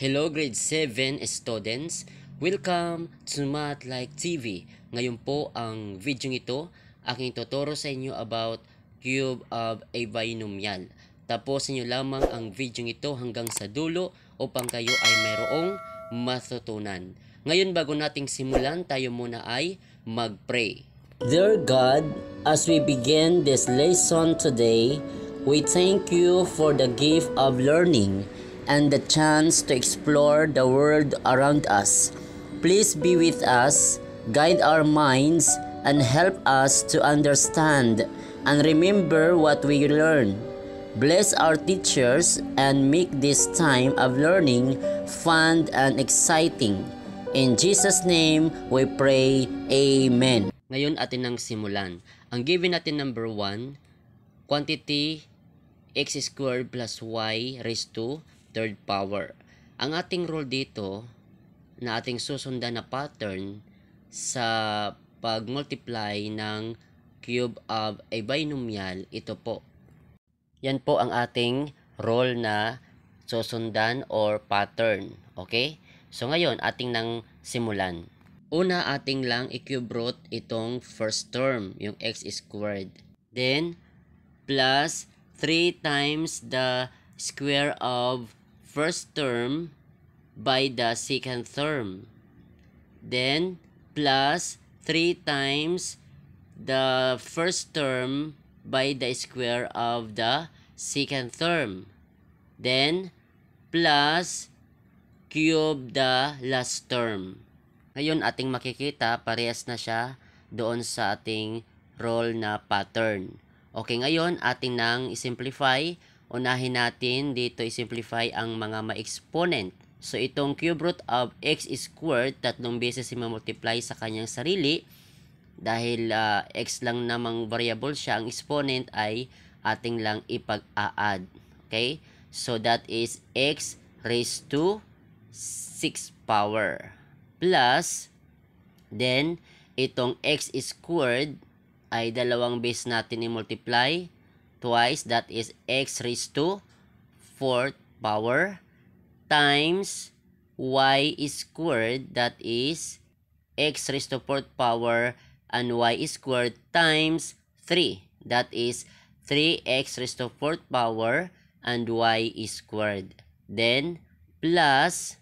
Hello grade 7 students, welcome to Math Like TV. Ngayon po ang video ito, aking tuturo sa inyo about cube of a binomial. Tapusin nyo lamang ang video ito hanggang sa dulo upang kayo ay mayroong matutunan. Ngayon bago nating simulan, tayo muna ay mag-pray. Dear God, as we begin this lesson today, we thank you for the gift of learning and the chance to explore the world around us. Please be with us, guide our minds, and help us to understand and remember what we learn. Bless our teachers and make this time of learning fun and exciting. In Jesus' name, we pray. Amen. Ngayon atin nang simulan. Ang given natin number 1, quantity x squared plus y raised to third power. Ang ating rule dito na ating susundan na pattern sa pag-multiply ng cube of a binomial, ito po. Yan po ang ating rule na susundan or pattern. Okay? So ngayon, ating nang simulan. Una, ating lang i-cube root itong first term, yung x squared. Then, plus 3 times the square of first term by the second term. Then, plus 3 times the first term by the square of the second term. Then, plus cube the last term. Ngayon, ating makikita, parehas na siya doon sa ating rule na pattern. Okay, ngayon, ating nang i-simplify. Unahin natin dito i-simplify ang mga ma-exponent. So, itong cube root of x squared, 3 beses i-multiply sa kanyang sarili. Dahil x lang namang variable siya, ang exponent ay ating lang ipag-a-add. Okay? So, that is x raised to 6 power. Plus, then, itong x squared ay 2 base natin i-multiply. Twice, that is x raised to 4th power times y squared, that is x raised to 4th power and y squared times 3, that is 3x raised to 4th power and y squared. Then, plus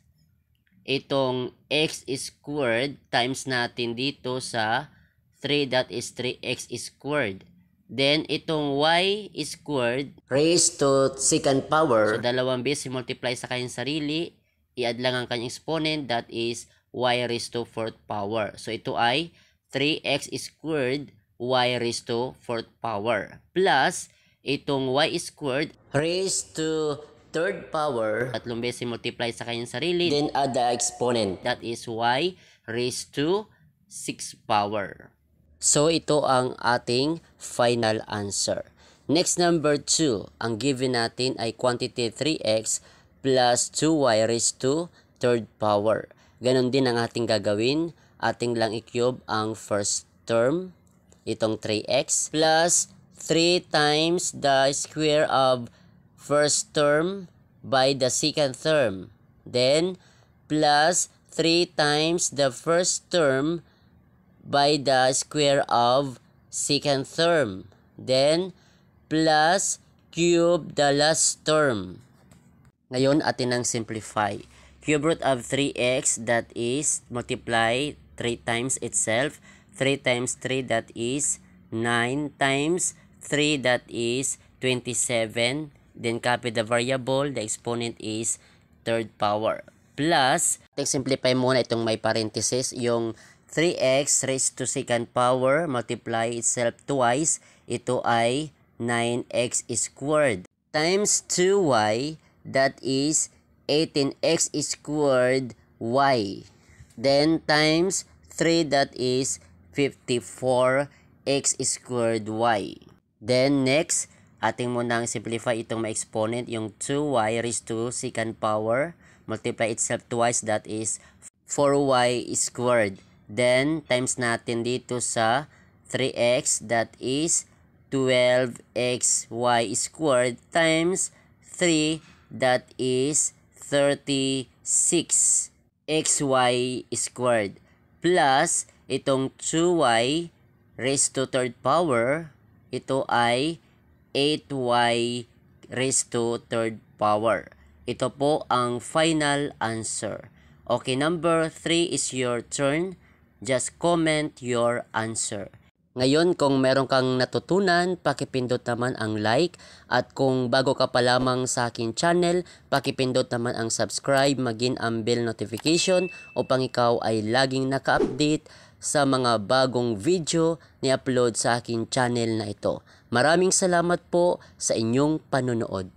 itong x squared times natin dito sa 3, that is 3x squared. Then, itong y squared raised to second power. So, 2 beses i-multiply sa kanyang sarili. I-add lang ang kanyang exponent. That is y raised to 4th power. So, ito ay 3x squared y raised to 4th power. Plus, itong y squared raised to 3rd power. 3 beses i-multiply sa kanyang sarili. Then, add the exponent. That is y raised to 6 power. So, ito ang ating final answer. Next, number 2. Ang given natin ay quantity 3x plus 2y raised to 3rd power. Ganon din ang ating gagawin. Ating lang i-cube ang first term, itong 3x, plus 3 times the square of first term by the second term. Then, plus 3 times the first term by the square of second term. Then, plus cube the last term. Ngayon, atin ang simplify. Cube root of 3x, that is, multiply 3 times itself. 3 times 3, that is 9 times 3, that is 27. Then, copy the variable. The exponent is 3rd power. Plus, simplify muna itong may parenthesis, yung 3x raised to second power, multiply itself twice, ito ay 9x squared. Times 2y, that is 18x squared y. Then times 3, that is 54x squared y. Then next, ating munang simplify itong may exponent, yung 2y raised to second power, multiply itself twice, that is 4y squared. Then, times natin dito sa 3x, that is 12xy squared times 3, that is 36 6xy squared plus itong 2y raised to third power, ito ay 8y raised to third power. Ito po ang final answer. Okay, number 3 is your turn. Just comment your answer. Ngayon, kung meron kang natutunan, pakipindot naman ang like. At kung bago ka pa lamang sa akin channel, pakipindot naman ang subscribe, maging ang bell notification upang ikaw ay laging naka-update sa mga bagong video ni upload sa akin channel na ito. Maraming salamat po sa inyong panunood.